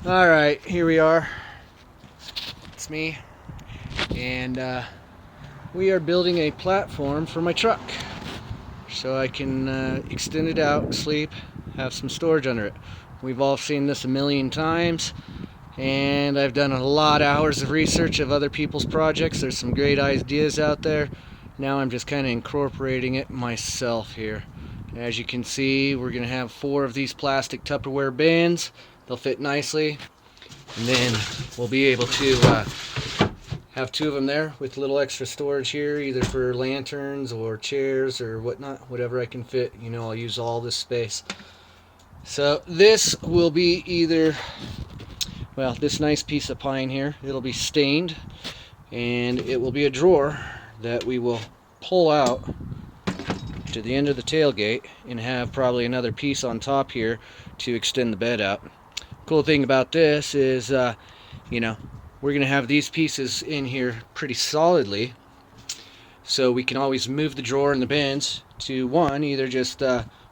Alright, here we are. It's me. And we are building a platform for my truck. So I can extend it out, sleep, have some storage under it. We've all seen this a million times. And I've done a lot of hours of research of other people's projects. There's some great ideas out there. Now I'm just kind of incorporating it myself here. As you can see, we're going to have 4 of these plastic Tupperware bins. They'll fit nicely. And then we'll be able to have 2 of them there with a little extra storage here, either for lanterns or chairs or whatnot, whatever I can fit. You know, I'll use all this space. So this will be either, well, this nice piece of pine here, it'll be stained, and it will be a drawer that we will pull out to the end of the tailgate and have probably another piece on top here to extend the bed out. Cool thing about this is, you know, we're going to have these pieces in here pretty solidly, so we can always move the drawer and the bins to one, either just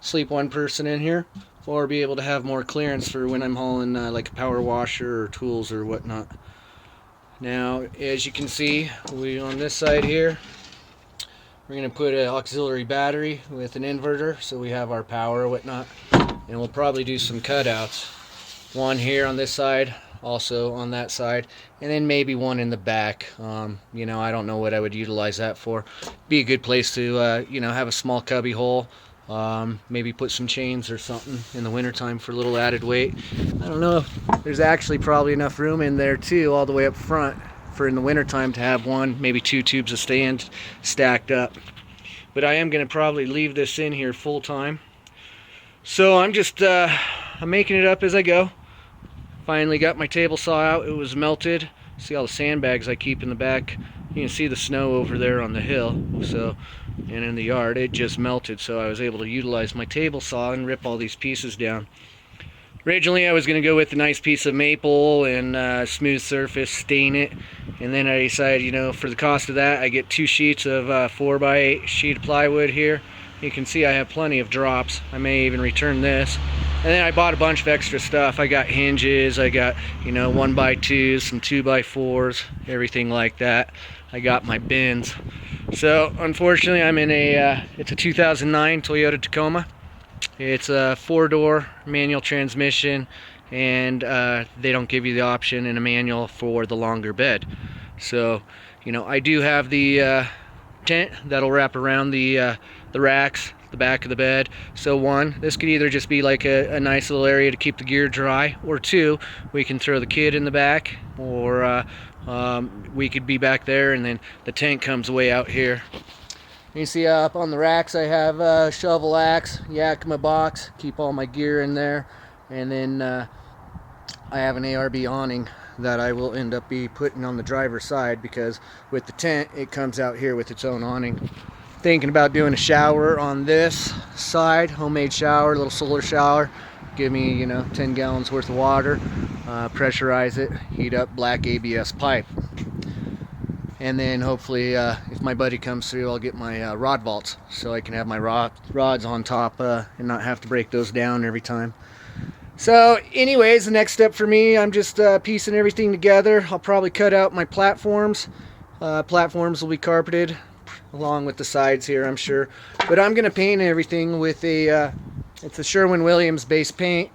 sleep one person in here, or be able to have more clearance for when I'm hauling like a power washer or tools or whatnot. Now, as you can see, we on this side here, we're going to put an auxiliary battery with an inverter, so we have our power or whatnot, and we'll probably do some cutouts. One here on this side, also on that side, and then maybe one in the back. You know, I don't know what I would utilize that for. Be a good place to you know, have a small cubby hole. Maybe put some chains or something in the wintertime for a little added weight. I don't know. There's actually probably enough room in there too, all the way up front, for in the wintertime to have 1, maybe 2 tubes of stand stacked up. But I am going to probably leave this in here full time. So I'm just I'm making it up as I go. Finally got my table saw out. It was melted. See all the sandbags I keep in the back. You can see the snow over there on the hill. So, and in the yard, it just melted. So I was able to utilize my table saw and rip all these pieces down. Originally I was going to go with a nice piece of maple and smooth surface, stain it. And then I decided, you know, for the cost of that, I get 2 sheets of 4x8 sheet of plywood here. You can see I have plenty of drops. I may even return this. And then I bought a bunch of extra stuff. I got hinges, I got, you know, 1x2s, some 2x4s, everything like that. I got my bins. So unfortunately I'm in it's a 2009 Toyota Tacoma. It's a 4-door manual transmission, and they don't give you the option in a manual for the longer bed. So, you know, I do have the tent that'll wrap around the racks, the back of the bed. So 1, this could either just be like a nice little area to keep the gear dry, or 2, we can throw the kid in the back, or we could be back there, and then the tent comes way out here. You see up on the racks I have a shovel axe, Yakima box, keep all my gear in there, and then I have an ARB awning that I will end up putting on the driver's side, because with the tent it comes out here with its own awning. Thinking about doing a shower on this side, homemade shower, little solar shower. Give me, you know, 10 gallons worth of water, pressurize it, heat up black ABS pipe. And then hopefully if my buddy comes through, I'll get my rod vaults, so I can have my rods on top and not have to break those down every time. So anyways, the next step for me, I'm just piecing everything together. I'll probably cut out my platforms. Platforms will be carpeted along with the sides here, I'm sure. But I'm going to paint everything with it's a Sherwin-Williams base paint.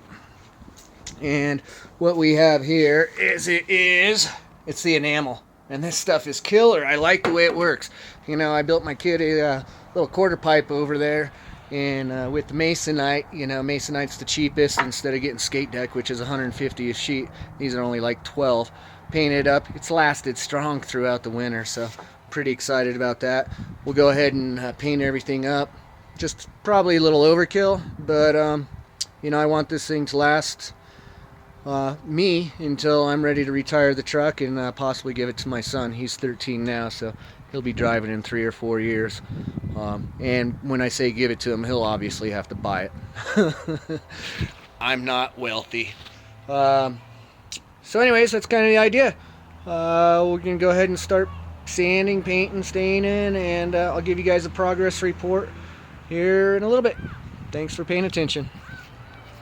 And what we have here is it's the enamel. And this stuff is killer. I like the way it works. You know, I built my kid a little quarter pipe over there, and with the Masonite, you know, Masonite's the cheapest. Instead of getting skate deck, which is 150 a sheet, these are only like 12. Painted up. It's lasted strong throughout the winter, so pretty excited about that. We'll go ahead and paint everything up. Just probably a little overkill, but you know, I want this thing to last me until I'm ready to retire the truck and possibly give it to my son. He's 13 now, so he'll be driving in 3 or 4 years. And when I say give it to him, he'll obviously have to buy it. I'm not wealthy. So anyways, that's kind of the idea. We're going to go ahead and start sanding, painting, staining, and I'll give you guys a progress report here in a little bit. Thanks for paying attention.